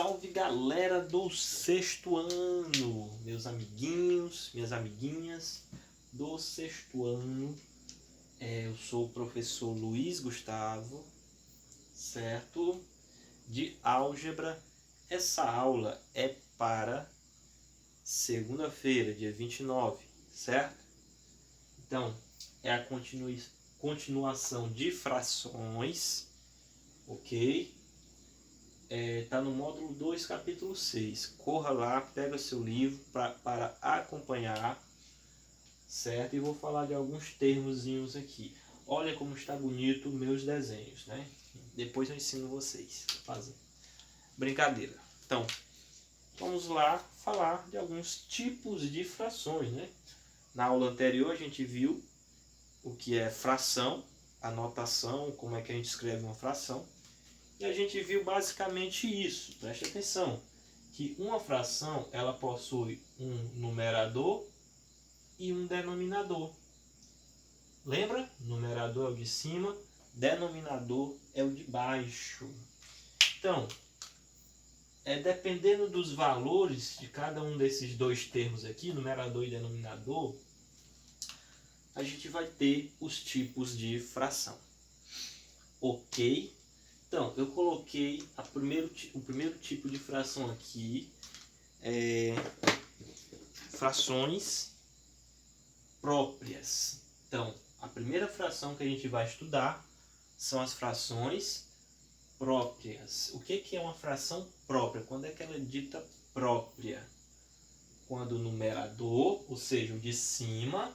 salve galera do sexto ano, meus amiguinhos, minhas amiguinhas do sexto ano. Eu sou o professor Luiz Gustavo, certo? De álgebra. Essa aula é para segunda-feira, dia 29, certo? Então, é a continuação de frações, ok? Tá no módulo 2, capítulo 6. Corra lá, pega seu livro para acompanhar, certo? E vou falar de alguns termozinhos aqui. Olha como está bonito meus desenhos, né? Depois eu ensino vocês a fazer. Brincadeira. Então, vamos lá falar de alguns tipos de frações, né? Na aula anterior a gente viu o que é fração, a notação, como é que a gente escreve uma fração. E a gente viu basicamente isso, preste atenção, que uma fração ela possui um numerador e um denominador. Lembra? Numerador é o de cima, denominador é o de baixo. Então, dependendo dos valores de cada um desses dois termos aqui, numerador e denominador, a gente vai ter os tipos de fração. Ok? Então, eu coloquei o primeiro tipo de fração aqui, frações próprias. Então, a primeira fração que a gente vai estudar são as frações próprias. O que é uma fração própria? Quando é que ela é dita própria? Quando o numerador, ou seja, o de cima,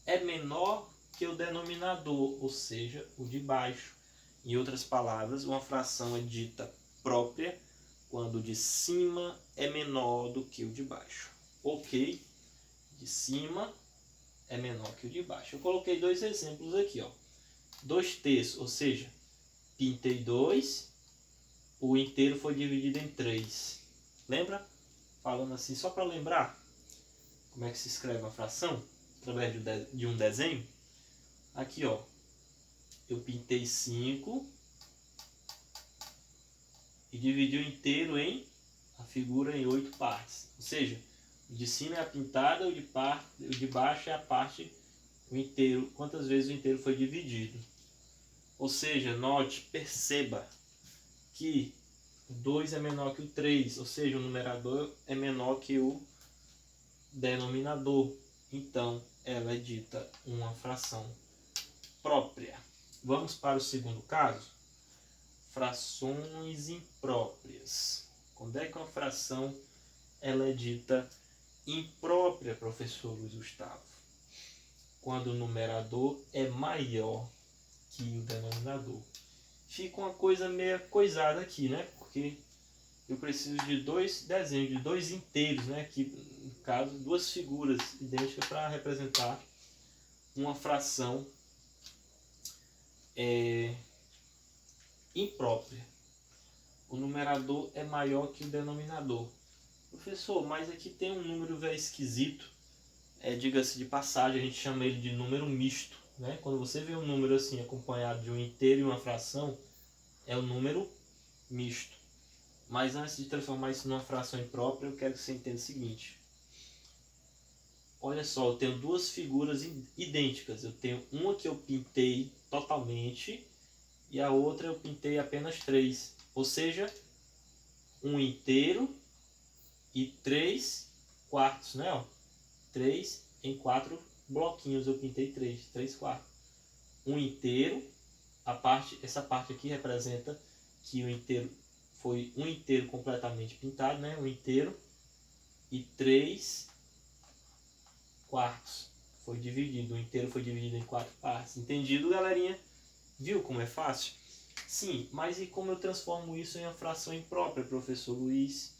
é menor que o denominador, ou seja, o de baixo. Em outras palavras, uma fração é dita própria quando o de cima é menor do que o de baixo. Ok? De cima é menor que o de baixo. Eu coloquei dois exemplos aqui, ó. 2/3, ou seja, pintei 2, o inteiro foi dividido em 3. Lembra? Falando assim, só para lembrar como é que se escreve uma fração através de um desenho. Aqui, ó. Eu pintei 5 e dividi o inteiro a figura em 8 partes. Ou seja, o de cima é a pintada, o de baixo é a parte, o inteiro, quantas vezes o inteiro foi dividido. Ou seja, note, perceba que o 2 é menor que o 3, ou seja, o numerador é menor que o denominador. Então, ela é dita uma fração própria. Vamos para o segundo caso. Frações impróprias. Quando é que uma fração ela é dita imprópria, professor Luiz Gustavo? Quando o numerador é maior que o denominador. Fica uma coisa meio coisada aqui, né? Porque eu preciso de dois desenhos, de dois inteiros, né? Aqui, no caso, duas figuras idênticas para representar uma fração imprópria. O numerador é maior que o denominador. Professor, mas aqui tem um número velho esquisito. Diga-se de passagem, a gente chama ele de número misto, né? Quando você vê um número assim acompanhado de um inteiro e uma fração, é o número misto. Mas antes de transformar isso numa fração imprópria, eu quero que você entenda o seguinte. Olha só, eu tenho duas figuras idênticas. Eu tenho uma que eu pintei totalmente e a outra eu pintei apenas 3. Ou seja, um inteiro e 3 quartos, né? Ó, 3 em 4 bloquinhos eu pintei 3 quartos. Um inteiro, essa parte aqui representa que o inteiro foi um inteiro completamente pintado, né? Um inteiro e 3 quartos foi dividido. O inteiro foi dividido em 4 partes. Entendido, galerinha? Viu como é fácil? Sim, mas e como eu transformo isso em uma fração imprópria, professor Luiz?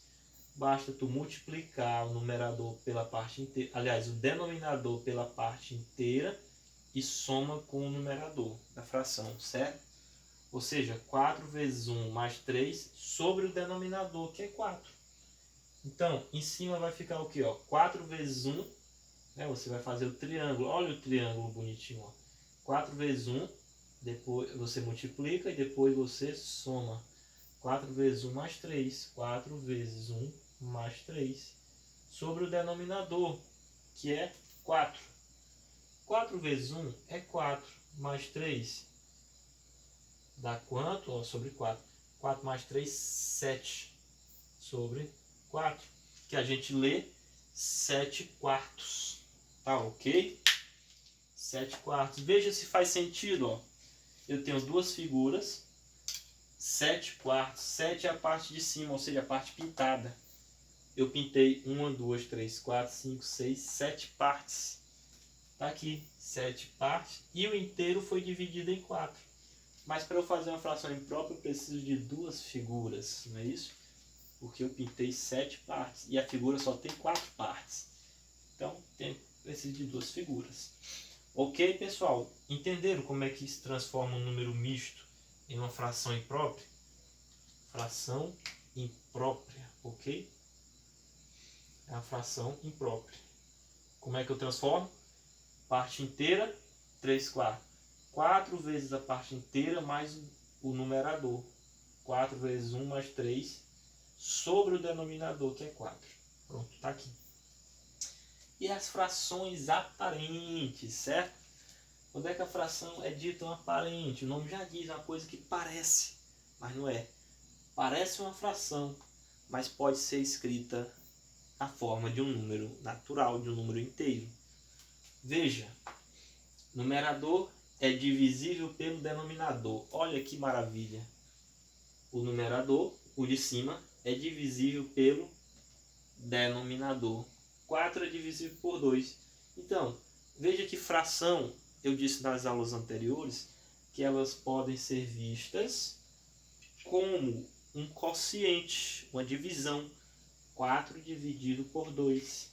Basta tu multiplicar o numerador pela parte inteira, aliás, o denominador pela parte inteira e soma com o numerador da fração, certo? Ou seja, 4 vezes 1 mais 3 sobre o denominador, que é 4. Então, em cima vai ficar o que? 4 vezes 1, né? Você vai fazer o triângulo, olha o triângulo bonitinho. Ó. 4 vezes 1, depois você multiplica e depois você soma. 4 vezes 1 mais 3. 4 vezes 1 mais 3. Sobre o denominador, que é 4. 4 vezes 1 é 4, mais 3 dá quanto? Ó, sobre 4. 4 mais 3, 7. Sobre 4. Que a gente lê 7 quartos. Tá ok? 7 quartos. Veja se faz sentido. Ó. Eu tenho duas figuras. 7 quartos. 7 é a parte de cima, ou seja, a parte pintada. Eu pintei 1, 2, 3, 4, 5, 6, 7 partes. Tá aqui, 7 partes. E o inteiro foi dividido em 4. Mas para eu fazer uma fração imprópria, eu preciso de duas figuras, não é isso? Porque eu pintei 7 partes. E a figura só tem 4 partes. Então, preciso de duas figuras. Ok, pessoal? Entenderam como é que se transforma um número misto em uma fração imprópria? Fração imprópria, ok? É uma fração imprópria. Como é que eu transformo? Parte inteira, 3 quartos. 4 vezes a parte inteira mais o numerador. 4 vezes 1 mais 3 sobre o denominador, que é 4. Pronto, está aqui. E as frações aparentes, certo? Quando é que a fração é dita uma aparente? O nome já diz, é uma coisa que parece, mas não é. Parece uma fração, mas pode ser escrita na forma de um número natural, de um número inteiro. Veja, numerador é divisível pelo denominador. Olha que maravilha. O numerador, o de cima, é divisível pelo denominador. 4 é divisível por 2. Então, veja que fração, eu disse nas aulas anteriores, que elas podem ser vistas como um quociente, uma divisão. 4 dividido por 2.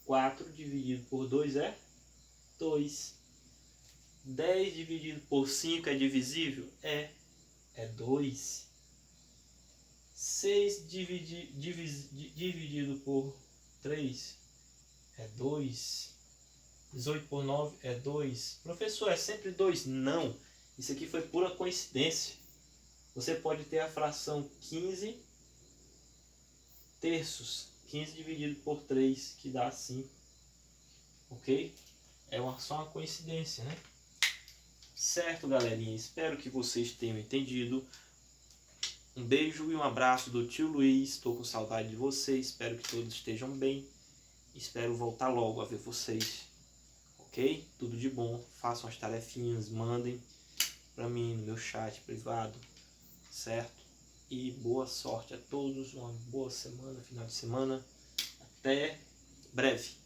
4 dividido por 2 é 2. 10 dividido por 5 é divisível? É 2. 6 dividido por 3 é 2. 18 por 9 é 2. Professor, é sempre 2? Não. Isso aqui foi pura coincidência. Você pode ter a fração 15 terços. 15 dividido por 3, que dá 5. Ok? É só uma coincidência, né? Certo, galerinha? Espero que vocês tenham entendido. Um beijo e um abraço do tio Luiz. Estou com saudade de vocês. Espero que todos estejam bem. Espero voltar logo a ver vocês. Ok? Tudo de bom. Façam as tarefinhas, mandem para mim no meu chat privado. Certo? E boa sorte a todos. Uma boa semana, final de semana. Até breve.